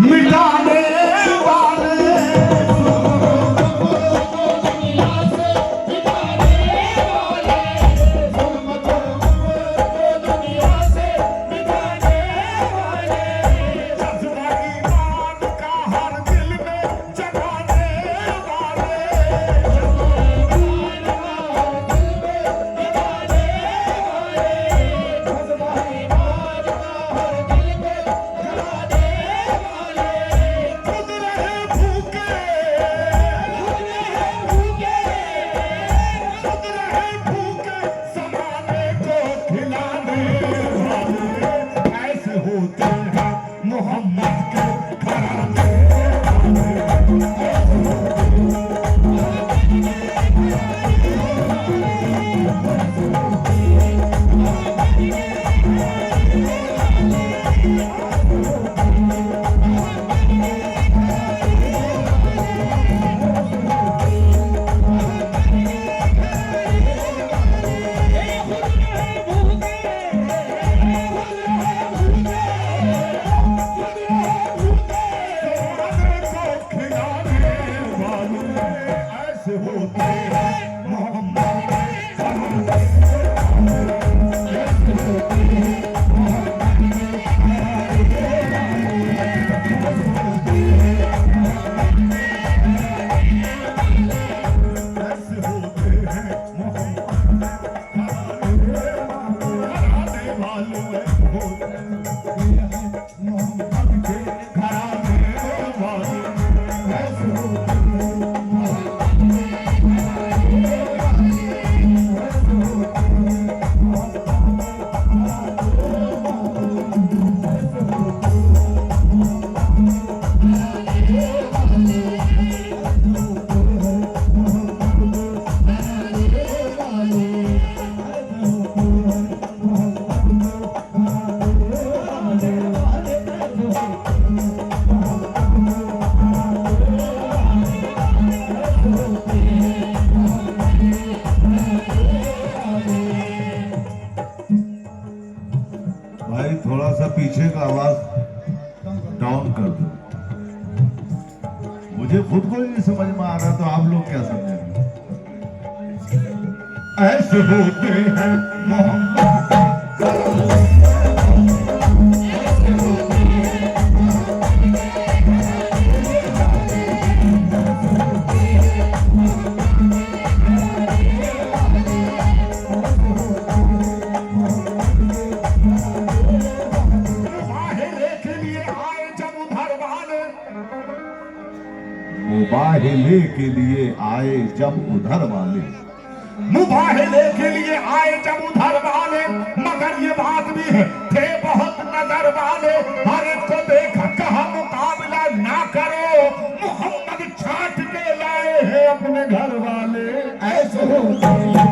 मिटाने वाले भाई थोड़ा सा पीछे का आवाज डाउन कर दो। मुझे खुद को ही नहीं समझ में आ रहा, तो आप लोग क्या समझेंगे? ऐसे होते हैं मोहम्मद मुबाहिले के लिए आए जब उधर वाले, मुबाहिले के लिए आए जब उधर वाले, मगर ये बात भी है थे बहुत नजर वाले। हर एक को देखा कहा मुकाबला ना करो, मोहम्मद छाट के लाए हैं अपने घर वाले। ऐसे होते हैं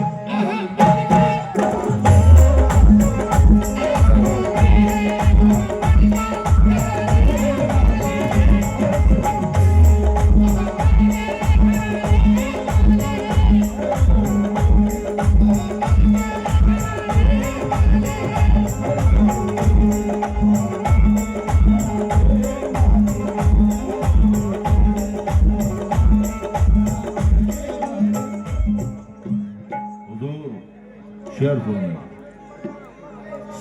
शेर सुनिए।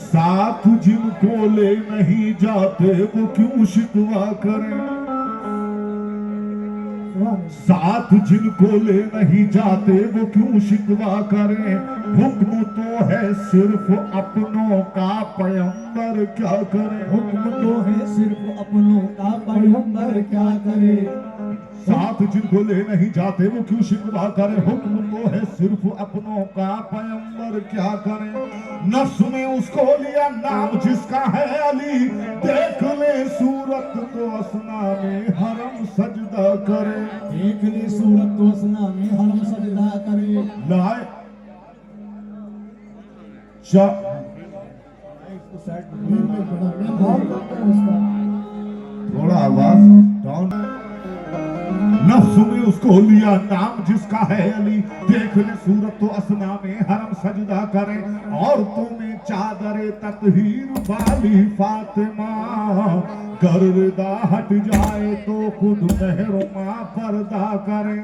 साथ जिनको ले नहीं जाते वो क्यों शिकवा करें, साथ जिनको ले नहीं जाते वो क्यों शिकवा करें। हुक्म तो है सिर्फ अपनों का, पैगंबर क्या करे। हुक्म तो है सिर्फ अपनों का, पैगंबर क्या करे। साथ जिनको ले नहीं जाते वो क्यों शिकवा करे। हुक्म तो है सिर्फ अपनों का, पैगंबर क्या करे। नफ्स में उसको लिया नाम जिसका है अली, देख ले सूरत तो असना में हरम सजदा करे। देख ले सूरत तो असना में हरम सजदा करे। लाए थोड़ा आवाज डाउन। नफ्स में उसको लिया नाम जिसका है अली, देख ले सूरत तो असना में हरम सजदा करे, और तुम्हें चादरे ततहीर वाली फातिमा, गर्दा हट जाए तो खुद मेहरमा पर्दा करे।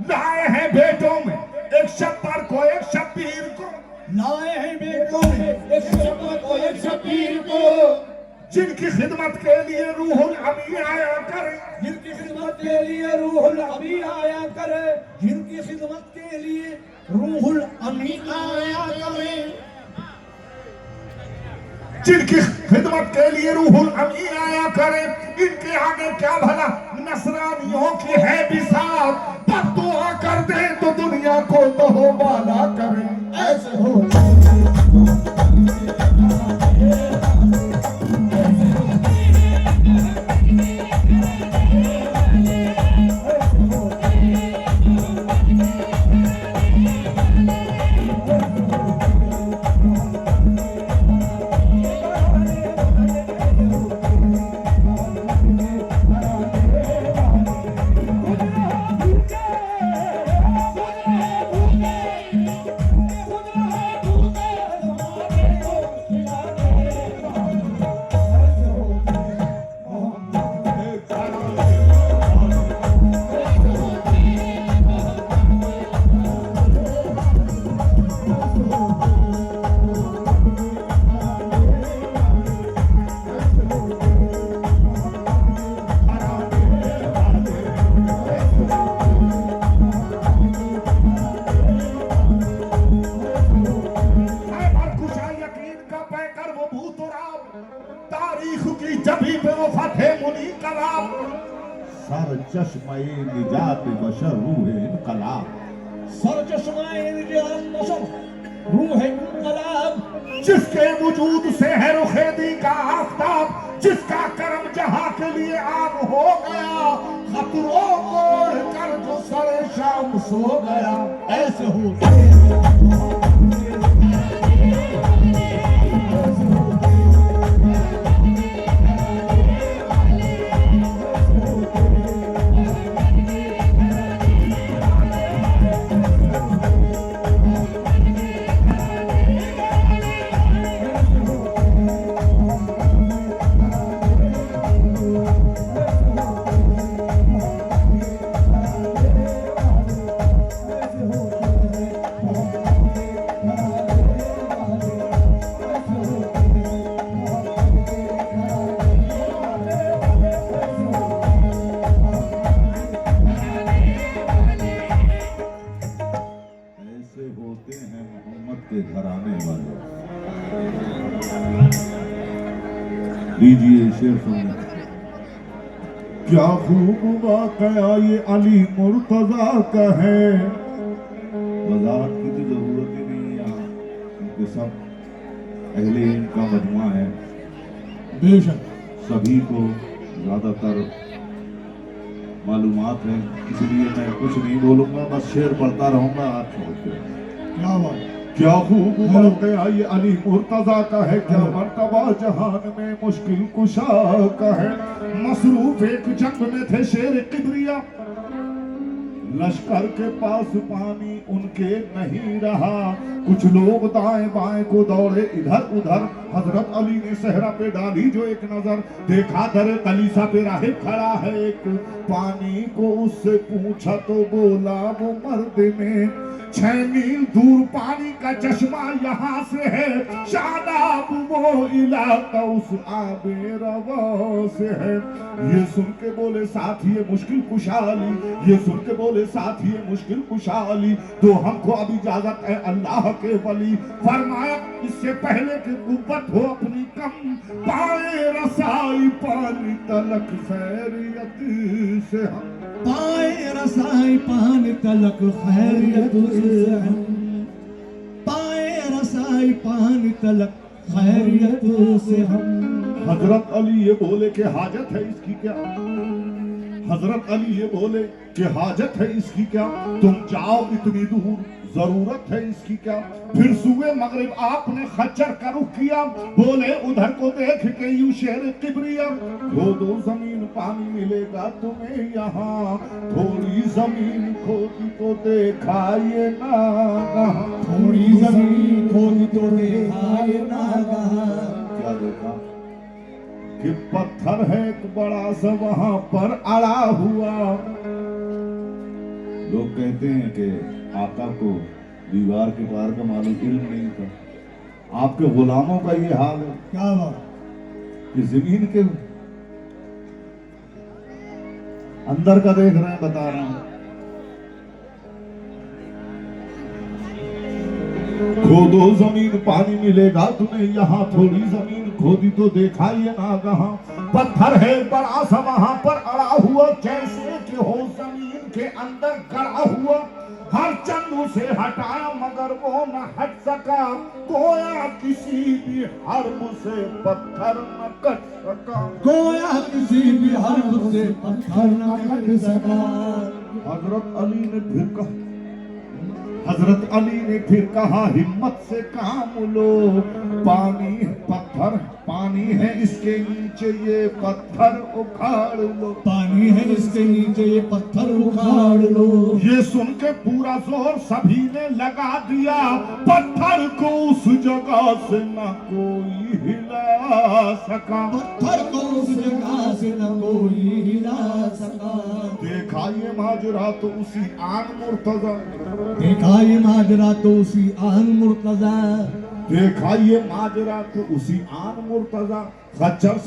लाए हैं बेटों में एक शब्बर को एक शब्बीर को, लाए हैं बेटों में एक शब्द को एक शबीर को, जिनकी खिदमत के लिए रूहुल अमी आया करे, जिनकी खिदमत के लिए रूहुल अमी आया करे, जिनकी खिदमत के लिए रूहुल अमी आया करे, जिनकी खिदमत के लिए रूहुल अमी आया करे। इनके आगे क्या भला नसरानियों की है बिसात, पर दुआ कर दे तो दुनिया को तो हो बाला करे। ऐसे हो सर चश्मे निजात बशर रूह इनकलाब, सर चश्माए निजात बशर रूह इनकलाब, जिसके वजूद से है रुखेदी का आफताब, जिसका करम जहां के लिए आम हो गया, खतरों को कर जो सरे शाम सो गया। ऐसे हो लीजिए शेर सुनिए। क्या खूब वाकया ये अली मुर्तजा का है, वजाहत की तो जरूरत ही नहीं है यहाँ, क्योंकि सब अहले इनका मजमा है, बेशक सभी को ज्यादातर मालूमात है, इसलिए मैं कुछ नहीं बोलूंगा, बस शेर पढ़ता रहूंगा। आप छोड़ते क्या बात, क्या खूब वाकया ये अली मुर्तजा का है, क्या मर्तबा जहान में मुश्किल कुशा का है। मसरूफ एक जंग में थे शेर किबरिया, लश्कर के पास पानी उनके नहीं रहा, कुछ लोग दाएं बाएं को दौड़े इधर उधर, हजरत अली ने सहरा पे डाली जो एक नजर, देखा दर कलीसा पे राहिब खड़ा है एक, पानी को उससे पूछा तो बोला वो मर्द में, 6 मील दूर पानी का चश्मा यहाँ से है, शादाब वो इलाका उस आबे रवा से है। ये सुन के बोले साथी ये मुश्किल कुशाली, ये सुन के बोले साथी ये मुश्किल कुशाली, तो हमको अब इजाजत है अल्लाह के वली, फरमाया इससे पहले कि कुव्वत हो अपनी कम, पाए रसाई पानी तलक खैरियत से हम, पाए रसाई पानी तलक खैरियत से हम, पाए रसाई पानी तलक खैरियत से हम। हजरत अली ये बोले कि हाजत है इसकी क्या, हजरत अली ये बोले कि हाजत है इसकी क्या, तुम जाओ इतनी दूर जरूरत है इसकी क्या। फिर सुबह मगरिब आपने खच्चर का रुख किया, बोले उधर को देख के यू शेर किबरिया, खोदो जमीन पानी मिलेगा तुम्हें यहाँ, थोड़ी जमीन खोदी तो देखा ये नागाह, थोड़ी जमीन खोदी तो देखा ये नागाह। क्या देखा कि पत्थर है एक बड़ा सा वहां पर अड़ा हुआ। लोग कहते हैं कि आका को दीवार के पार का मालूम इल्म नहीं था। आपके गुलामों का ये हाल है। क्या बात कि जमीन के अंदर का देख रहे हैं, बता रहे हैं। खोदो जमीन पानी मिलेगा तुम्हें यहाँ, थोड़ी जमीन खोदी तो देखा ये नागाह, पत्थर है बड़ा सा वहां पर अड़ा हुआ, जैसे कि हो जमीन के अंदर गड़ा हुआ। हर चंद उसे हटाया मगर वो न हट सका, गोया किसी भी हर्ब से पत्थर न कट सका, गोया किसी भी हर्ब से पत्थर न कट सका। हजरत अली ने फिर कहा हिम्मत से काम लो, पानी है इसके नीचे ये पत्थर उखाड़ लो, पानी है इसके नीचे ये पत्थर उखाड़ लो। ये सुन के पूरा जोर सभी ने लगा दिया, पत्थर को उस जगह से न कोई हिला सका, पत्थर को उस जगह से न कोई हिला सका। देखा ये माजरा तो उसी आन मुर्तजा, देखा ये माजरा तो उसी आन मुर्तजा, देखा ये माजरा तो उसी आन मुर्तजा। खच्चर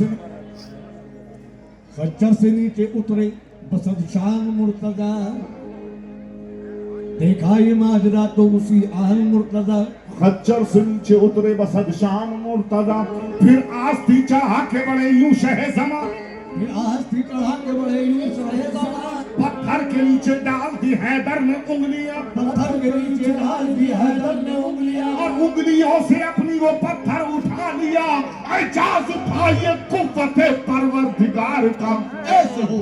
से नीचे उतरे बसद शान मुर्तजा, देखा ये माजरा तो उसी आन मुर्तजा। खच्चर से नीचे उतरे बसद शान मुर्तजा, फिर आस्ती चढ़ा के बड़े यूं शहे जमा, फिर आस्ती चढ़ा के बड़े यूं शहे जमा। पत्थर के नीचे डाल दी हैदर ने उंगलियां, पत्थर के नीचे डाल दी हैदर ने उंगलियां, और उंगलियों से अपनी वो पत्थर उठा लिया। एजाज था ये कुव्वत परवरदिगार का। ऐसे हो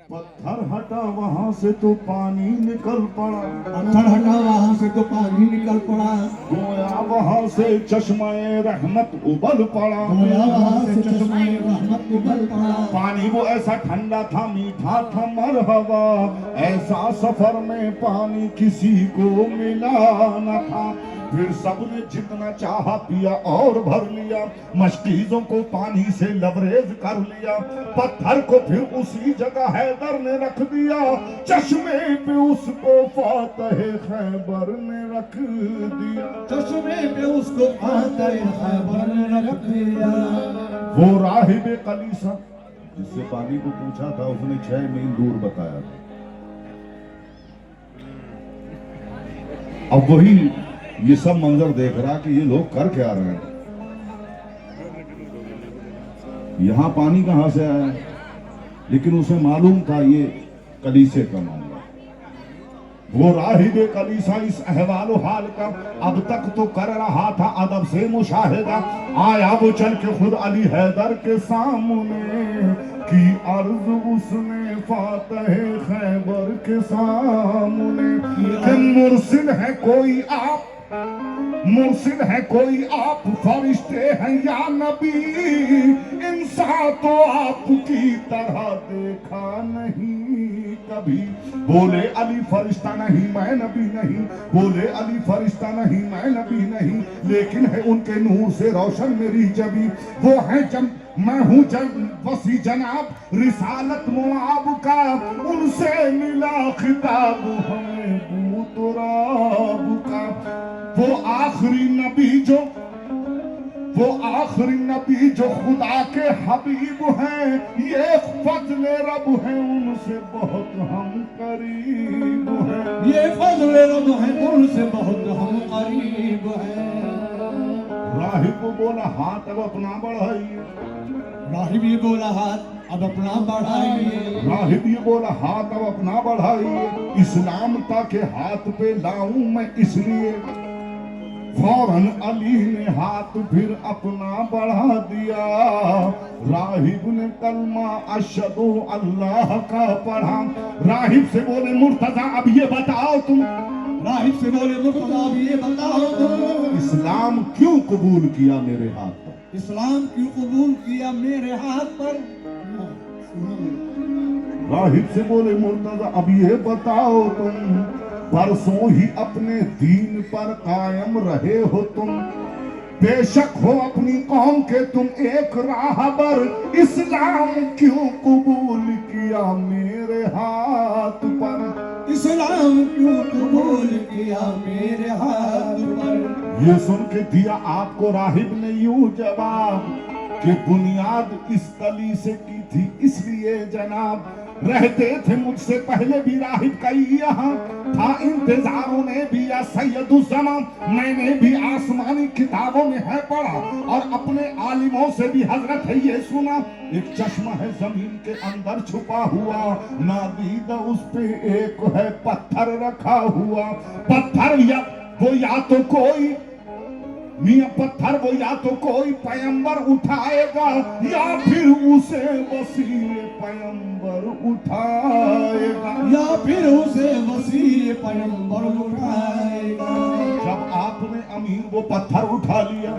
पत्थर हटा वहां से तो पानी निकल पड़ा, पत्थर हटा वहां से तो पानी निकल पड़ा, गोया वहां से चश्मे रहमत उबल पड़ा, गोया वहां से चश्मे रहमत उबल पड़ा। पानी वो ऐसा ठंडा था मीठा था मरहबा, ऐसा सफर में पानी किसी को मिला न था। फिर सबने जितना चाहा पिया और भर लिया, मशकीजों को पानी से लबरेज कर लिया। पत्थर को फिर उसी जगह हैदर ने रख दिया, चश्मे पे उसको फातह खैबर ने रख दिया, चश्मे पे उसको फातह खैबर ने रख दिया। वो राहिब कलीसा जिससे पानी को पूछा था, उसने 6 मील दूर बताया था। अब वही ये सब मंजर देख रहा कि ये लोग कर क्या रहे हैं, यहां पानी कहां से आया, लेकिन उसे मालूम था ये कलीसे का मामला। वो राहिब कलीसा इस अहवाल हाल का अब तक तो कर रहा था अदब से मुशाहिदा। आया वो चल के खुद अली हैदर के सामने की अर्ज उसने फातह खैबर के सामने कि मुर्शिद है कोई आप, मुर्शिद है कोई आप, फरिश्ते हैं या नबी, इंसान तो आपकी तरह देखा नहीं कभी। बोले अली फरिश्ता नहीं मैं नबी नहीं, बोले अली फरिश्ता नहीं मैं नबी नहीं, लेकिन है उनके नूर से रोशन मेरी जबी। वो है जब मैं हूँ जब वसी जनाब रिसालत मुआब का, उनसे मिला खिताब हमें बूतराब का। वो आखिरी नबी जो, वो आखिरी नबी जो खुदा के हबीब हैं, ये फजले रब है उनसे बहुत हम करीब हैं। ये फजले रब है उनसे बहुत हम करीब हैं। राहिब बोला हाथ अब अपना बढ़ाइए, राहिब ये बोला हाथ अब अपना बढ़ाइए, राहिब ये बोला हाथ अब अपना बढ़ाइए। इस्लाम ताके हाथ पे लाऊं मैं इसलिए, फौरन अली ने हाथ फिर अपना बढ़ा दिया। राहिब ने कलमा अशहदु अल्लाह का पढ़ा। राहिब से बोले मुर्तजा अब ये बताओ तुम, राहिब से बोले मुर्तजा अब ये बताओ तुम, इस्लाम क्यों कबूल किया मेरे हाथ पर, इस्लाम क्यों कबूल किया मेरे हाथ पर। राहिब से बोले मुर्तजा अब ये बताओ तुम, परसों ही अपने दीन पर कायम रहे हो तुम, बेशक हो अपनी कौम के तुम एक राहबर, इस्लाम क्यों कबूल किया मेरे हाथ पर, इस्लाम क्यों कबूल किया मेरे हाथ पर। ये सुन के दिया आपको राहिब ने यूं जवाब कि बुनियाद इस कली से की थी इसलिए जनाब, रहते थे मुझसे पहले भी राहिब कई यहाँ, था इंतजारों में भी या सैयदुज़्ज़मान, मैंने भी आसमानी किताबों में है पढ़ा और अपने आलिमों से भी हजरत है ये सुना। एक चश्मा है जमीन के अंदर छुपा हुआ, नादीद उस पे एक है पत्थर रखा हुआ, पत्थर या तो कोई मियां पत्थर वो या तो कोई पैगंबर उठाएगा या फिर उसे वसीले पैगंबर उठाएगा, या फिर उसे वसीले पैगंबर उठाएगा। जब आपने अमीर वो पत्थर उठा लिया,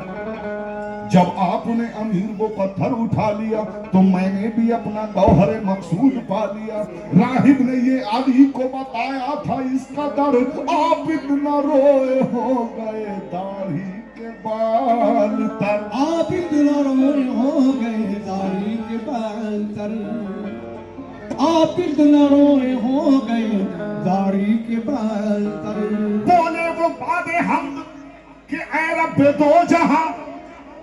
जब आपने अमीर वो पत्थर उठा लिया तो मैंने भी अपना गौहर मकसूद पा लिया। राहिब ने ये अली को बताया था इस कदर, आप इतना रोए हो गए दाढ़ी के बाल तर, आप इतना रोए हो गए दाढ़ी के बाल तर, आप इतना रोए हो गए दाढ़ी के बाल तर। बोले वो बादे हम कि ऐ रब्बे दो जहां,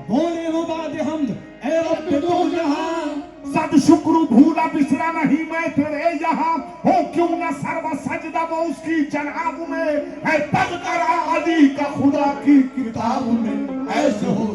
बोले वो बादे हम ऐ रब्बे दो जहां, सद शुक्र भूला बिसरा नहीं मैं तेरे यहाँ, हो क्यों न सर्व सजदा वो उसकी जनाब में है, तज़किरा अली का खुदा की किताब में ऐसे हो।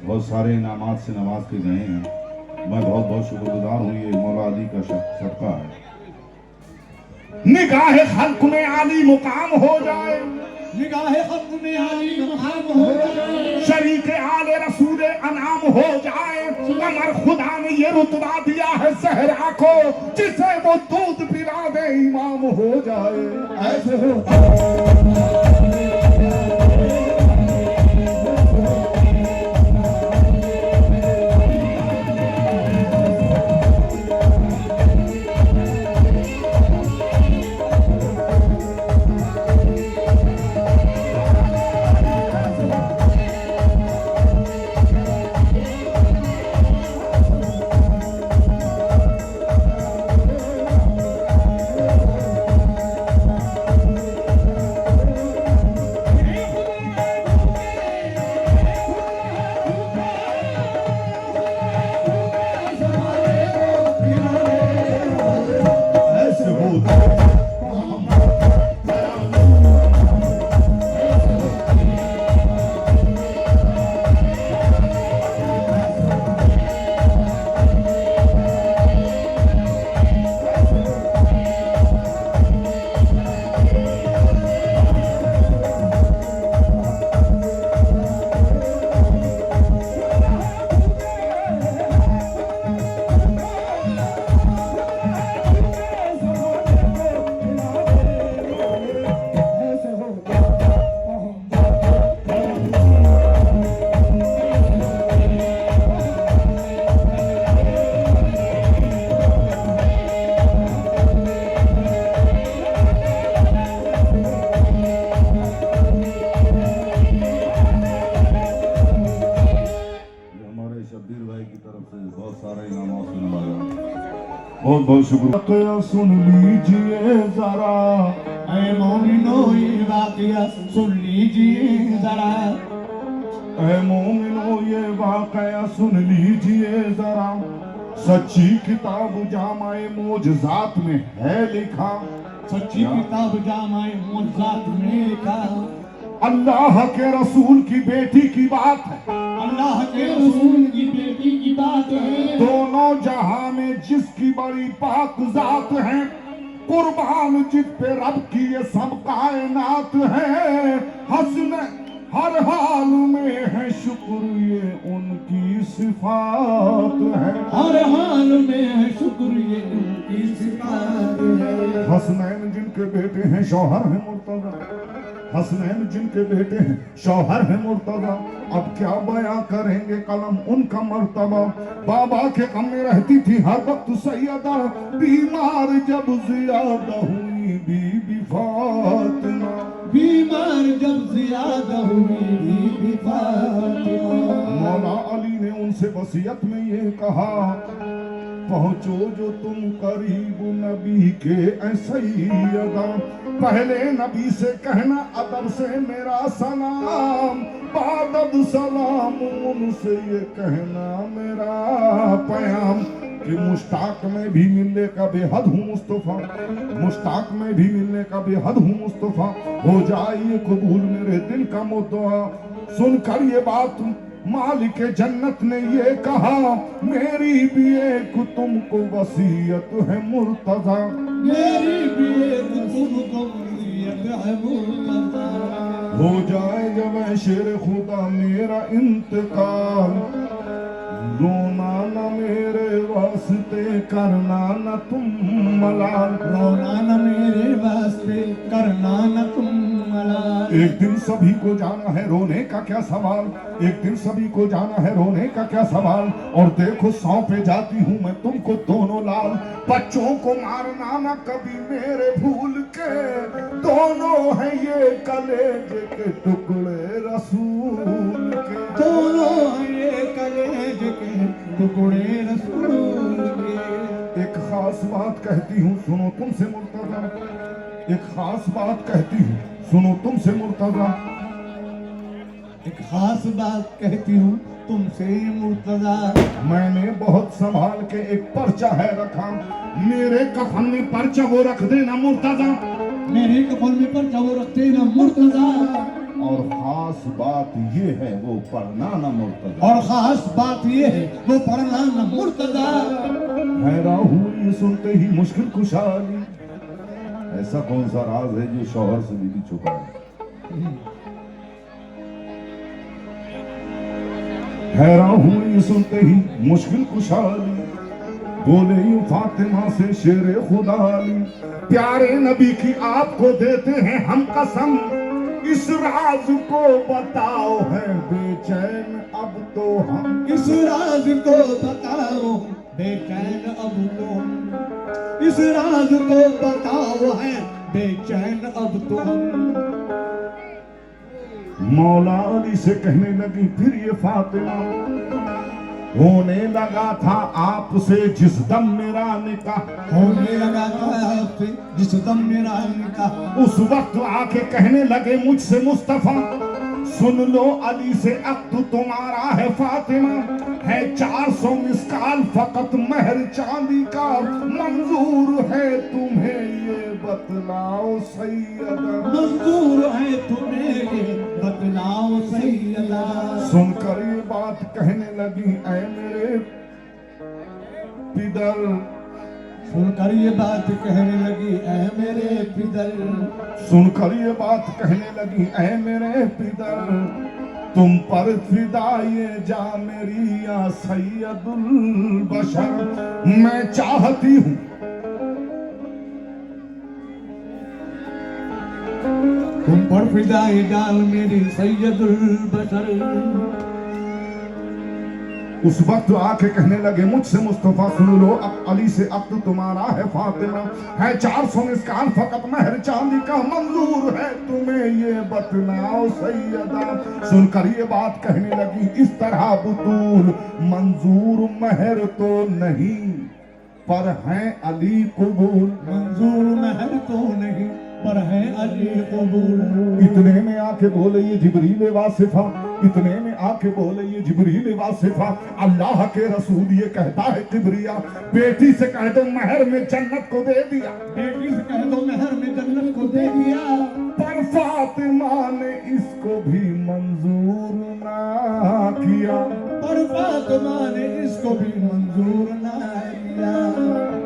बहुत सारे इनामात से नवाज के गए हैं, मैं बहुत बहुत शुक्रगुजार हूँ, ये मौला अली का सदका है। निगाह खल्क में आली मुकाम हो जाए, निगाहे खत्म में आली मकाम हो जाए, शरीक आले रसूल अनाम हो जाए। अमर खुदा ने ये रुतबा दिया है सहरा को, जिसे वो दूध पिला दे इमाम हो जाए। ऐसे हो बहुत बहुत शुक्रिया। सुन लीजिए जरा ऐ मोमिनो ये वाक़या सुन लीजिए जरा, ऐ मोमिनो ये वाकया सुन लीजिए जरा, सच्ची किताब जामाए मोजज़ात में है लिखा, सच्ची किताब जामाए मुअज़्ज़ात में लिखा, अल्लाह के रसूल की बेटी की बात है, अल्लाह के रसूल की बेटी की बात है, दोनों जहां में जिसकी बड़ी पाक जात है, कुर्बान जिस पे रब की ये सब कायनात है, हस्न हर हाल में है शुक्र ये उनकी सिफात है, हर हाल में है शुक्र ये उनकी सिफात है। हसनैन जिनके बेटे हैं शौहर हैं मुर्तजा, हसनैन जिनके बेटे हैं शौहर हैं मुर्तजा, अब क्या बयां करेंगे कलम उनका मर्तबा, बाबा के गम में रहती थी हर वक्त सैयदा, बीमार जब ज्यादा हुई बीबी फातिमा, बीमार जब ज्यादा हुई बीबी फातिमा, मौला अली ने उनसे वसीयत में ये कहा, पहुंचो जो तुम करीब नबी के सैयदा, पहले नबी से कहना अदब से मेरा सलाम, बादब सलाम उनसे ये कहना मेरा पयाम, कि मुश्ताक में भी मिलने का बेहद हूँ मुस्तफा, मुश्ताक में भी मिलने का बेहद हूँ मुस्तफा, हो जाइए कबूल मेरे दिल का मुद्दा। सुनकर ये बात मालिक जन्नत ने ये कहा, मेरी भी एक तुमको वसीयत है मुर्तजा, मेरी भी एक तुमको वसीयत है मुर्तजा, हो जाए जब शेर खुदा मेरा इंतकाल, रोना न मेरे वास्ते करना न तुम मलाल, रोना न मेरे वास्ते करना न तुम मलाल, एक दिन सभी को जाना है रोने का क्या सवाल, एक दिन सभी को जाना है रोने का क्या सवाल, और देखो सौंपे जाती हूँ मैं तुमको दोनों लाल, बच्चों को मारना न कभी मेरे भूल के, दोनों हैं ये कलेजे के टुकड़े रसूल के, दोनों ये कलेज के टुकड़े रसूल के। एक खास बात कहती हूँ सुनो तुमसे मुर्तजा, एक खास बात कहती हूँ सुनो तुमसे मुर्तजा, एक खास बात कहती हूँ तुमसे मुर्तजा, मैंने बहुत संभाल के एक पर्चा है रखा, मेरे कफन में पर्चा वो रख देना मुर्तजा, मेरे कफन में पर्चा वो रख देना मुर्तजा, और खास बात ये है वो पढ़ना न मुर्तजा, और खास बात ये है वो पढ़ना न मुर्तजा, हैरान हुई सुनते ही मुश्किल कुशाली, ऐसा कौन सा राज है जो शौहर से बीवी छुपा है, हैरान हुई सुनते ही मुश्किल कुशाली, बोले यूं फातिमा से शेरे खुदा अली, प्यारे नबी की आपको देते हैं हम कसम, इस राज को बताओ है बेचैन अब तो हम। इस राज को बताओ बेचैन अब तो हम, इस राज को बताओ है बेचैन अब तो हम। मौला अली से कहने लगी फिर ये फातिमा, होने लगा था आपसे जिस दम मेरा निकाह, होने लगा था आपसे जिस दम मेरा निकाह, उस वक्त आके कहने लगे मुझसे मुस्तफा, सुन लो अली से अक्द तुम्हारा है फातिमा, है 400 मिस्काल फकत महर चांदी का, मंजूर है तुम्हें ये बतलाओ सैयदा, मंजूर है तुम्हें ये बतलाओ सैयदा। सुनकर ये बात कहने लगी ऐ मेरे पिदर, सुनकर ये बात कहने लगी ऐ मेरे पिदर, सुनकर ये बात कहने लगी ऐ मेरे पिदर, तुम पर फिदा ये जा मेरी या सैयदुल बशर, मैं चाहती हूँ तुम पर फिदाई डाल मेरी सैयदुल बशर। उस वक्त आके कहने लगे मुझसे मुस्तफा सुन लो अली से अक्द तुम्हारा है फातिमा, है 400 मिस्काल फकत महर चांदी का, मंजूर है तुम्हें ये बतलाओ सैयदा। सुनकर ये बात कहने लगी इस तरह बुतूल, मंजूर महर तो नहीं पर है अली कबूल, मंजूर महर तो नहीं पर है अली कबूल। इतने में आके बोले ये जिब्रील वासिफा, इतने में आके बोले ये जिब्रील वासिफा, अल्लाह के रसूल ये कहता है किबरिया, बेटी से कह दो महर में जन्नत को दे दिया, बेटी से कह दो महर में जन्नत को दे दिया, पर फातिमा ने इसको भी मंजूर ना किया, पर फातिमा ने इसको भी मंजूर ना किया।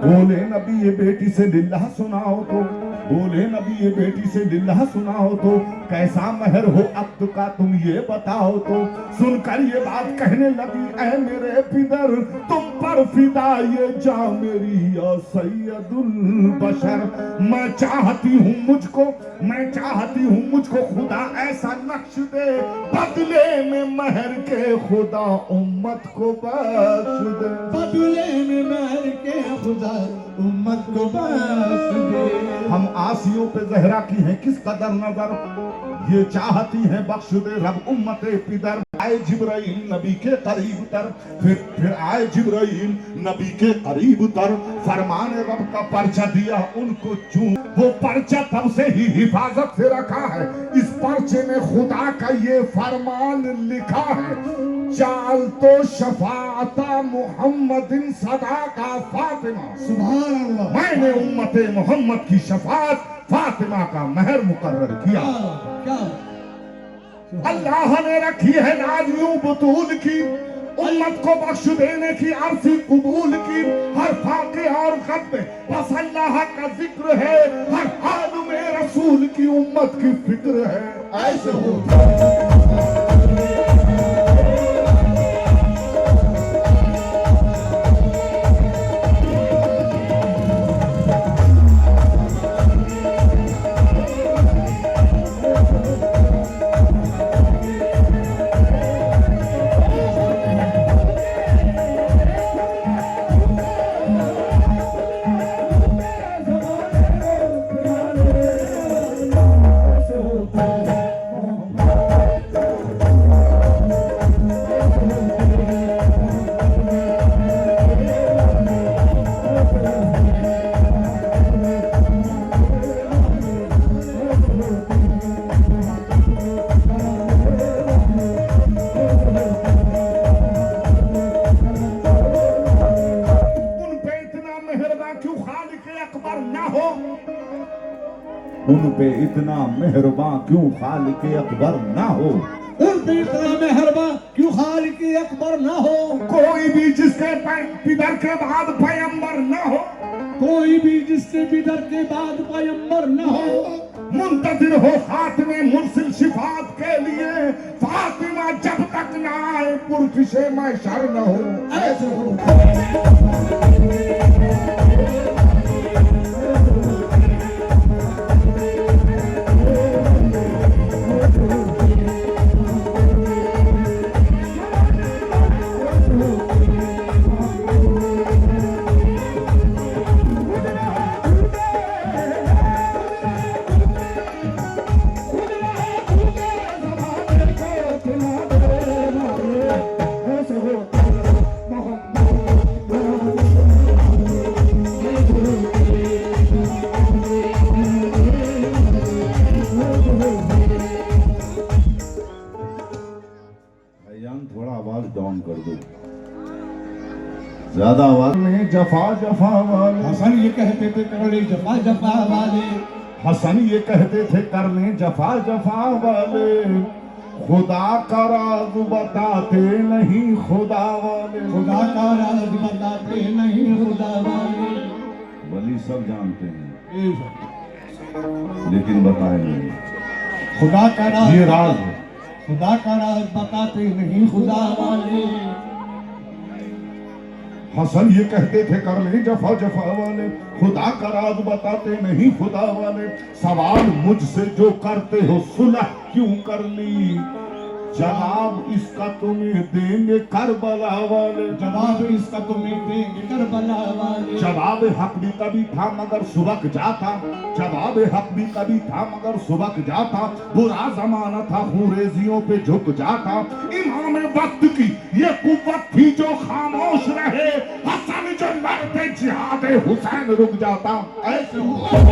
बोले नबी ये बेटी से लिल्लाह सुनाओ तो, बोले नबी ये बेटी से लिल्लाह सुनाओ तो, कैसा महर हो अक्द का तुम ये बताओ तो। सुनकर ये बात कहने लगी ऐ मेरे पिदर, तुम पर फिदा ये जा मेरी या सैयदुल बशर, मैं चाहती हूँ मुझको, मैं चाहती हूँ मुझको खुदा ऐसा नक्श दे, बदले में महर के खुदा उम्मत को बख्श दे, बदले में महर के खुदा उम्मत को बख्श दे। हम आसियों पे जहरा की हैं किस कदर नजर, ये चाहती है बख्श दे रब उम्मते पिदर। आए जिब्राइल नबी के करीब तर, फिर आए जिब्राइल नबी के करीब तर, फरमान रब का पर्चा दिया उनको चूम, वो पर्चा तब से ही हिफाजत से रखा है, इस पर्चे में खुदा का ये फरमान लिखा है, चाल तो शफाता मुहम्मदिन सदा का फातिमा, सुभान अल्लाह। मैंने उम्मते मोहम्मद की शफात फातिमा का महर मुकर्रर किया। क्या अल्लाह ने रखी है नाज यूं बतूल की, उम्मत को बख्श देने की अर्जी कबूल की, हर फाके और गम में बस अल्लाह का जिक्र है, हर हाल में रसूल की उम्मत की फिक्र है। ऐसे हो उन पे इतना मेहरबान क्यों खालिक अकबर ना हो, उन पे इतना मेहरबान क्यों खालिक अकबर ना हो, कोई भी जिसके पिदर के बाद पैगंबर ना हो, कोई भी जिसके पिदर के बाद पैगंबर ना हो, मुंतजिर हो खात्मे मुरसिल शिफात के लिए, फातिमा जब तक ना आए पुरकिशे में शर न हो। ऐसे हो थोड़ा आवाज डाउन कर दो, ज्यादा आवाज में। जफा जफा वाले हसन ये कहते थे करने जफा जफा वाले, हसन ये कहते थे करने जफा जफा वाले, खुदा का राज बताते नहीं खुदा वाले। खुदा का राज बताते नहीं खुदा वाले। वली सब जानते हैं ये सब लेकिन बताए नहीं, खुदा का राज, ये राज है। खुदा का राज बताते नहीं खुदा वाले। हसन ये कहते थे कर ले जफा जफा वाले, खुदा का राज बताते नहीं खुदा वाले। सवाल मुझसे जो करते हो सुलह क्यों कर ली, जवाब इसका तुम्हें देंगे करबला वाले। जवाब इसका तुम्हें देंगे करबला वाले। जवाब हक भी कभी था मगर सुबक जाता, जवाब हक भी कभी था मगर सुबक जाता। बुरा जमाना था हुरेजियों पे झुक जाता, इमाम वक्त की ये कुव्वत थी जो खामोश रहे। हसन जो लड़ते जिहाद हुसैन रुक जाता। ऐसे हुआ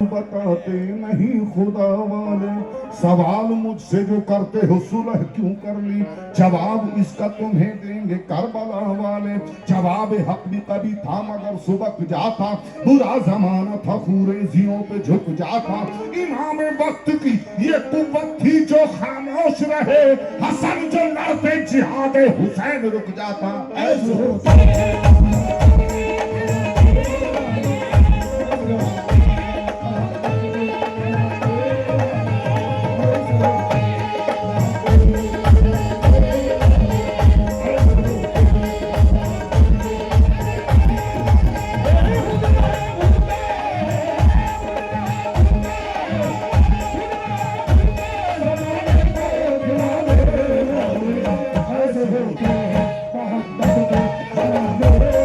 बताते नहीं खुदा वाले। सवाल मुझसे जो करते हो सुलह क्यों कर ली, जवाब इसका तुम्हें देंगे करबला वाले। जवाब हक भी कभी था मगर सुबक जाता, बुरा जमाना था खुरेजियों पे झुक जाता। इमाम वक्त की ये कुव्वत थी जो खामोश रहे। हसन जो लड़ते जिहाद हुसैन रुक जाता। ऐसे होता बहुत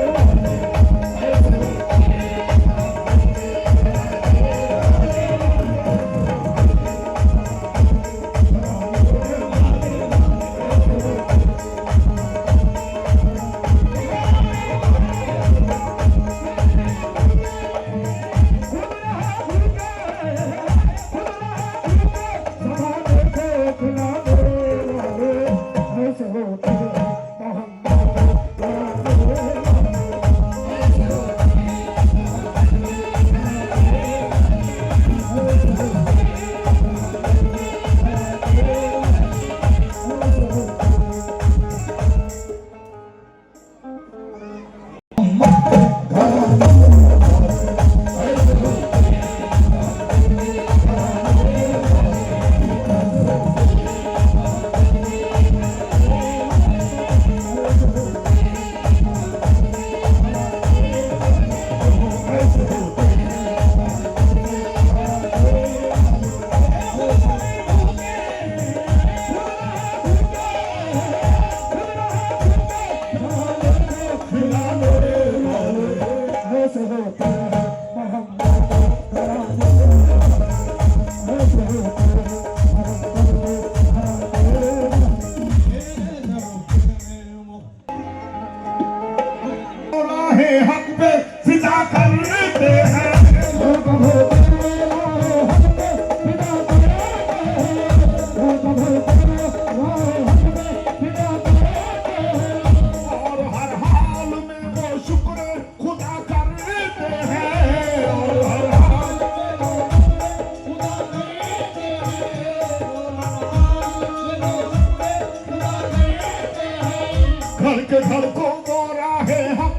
के घर को बोरा है हम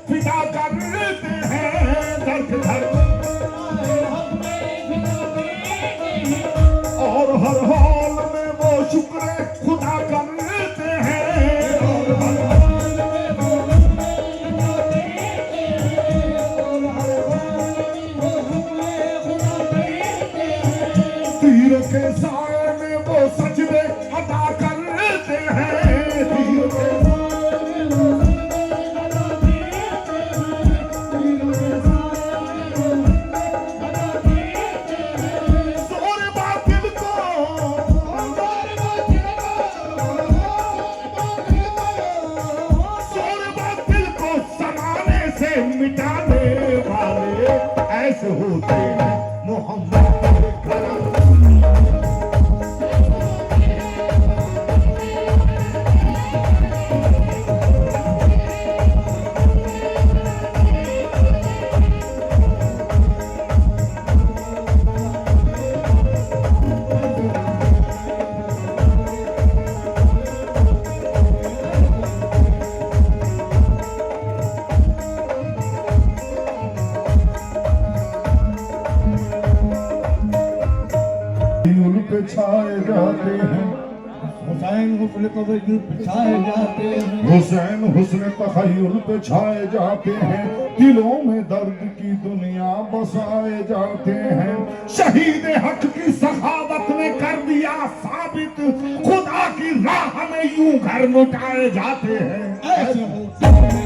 फिदा करते हैं, घर के घर और हर हाल में वो शुक्र खुदा करते हैं, और हर हाल में वो तीर के साए में वो सजदे अदा करते हैं, तीर के जोर बातिल को जोर बातिल को समाने से मिटाने वाले ऐसे होते हैं मोहम्मद के करम। उन पे छाए जाते हैं, हुसैन हुस्न तवज्जुह बिछाए जाते हैं, हुसैन हुस्न तखय्युल पे छाए जाते हैं, दिलों में दर्द की दुनिया बसाए जाते हैं। शहीद हक की सखावत ने कर दिया साबित, खुदा की राह में यूं घर लुटाए जाते हैं। ऐसे होते हैं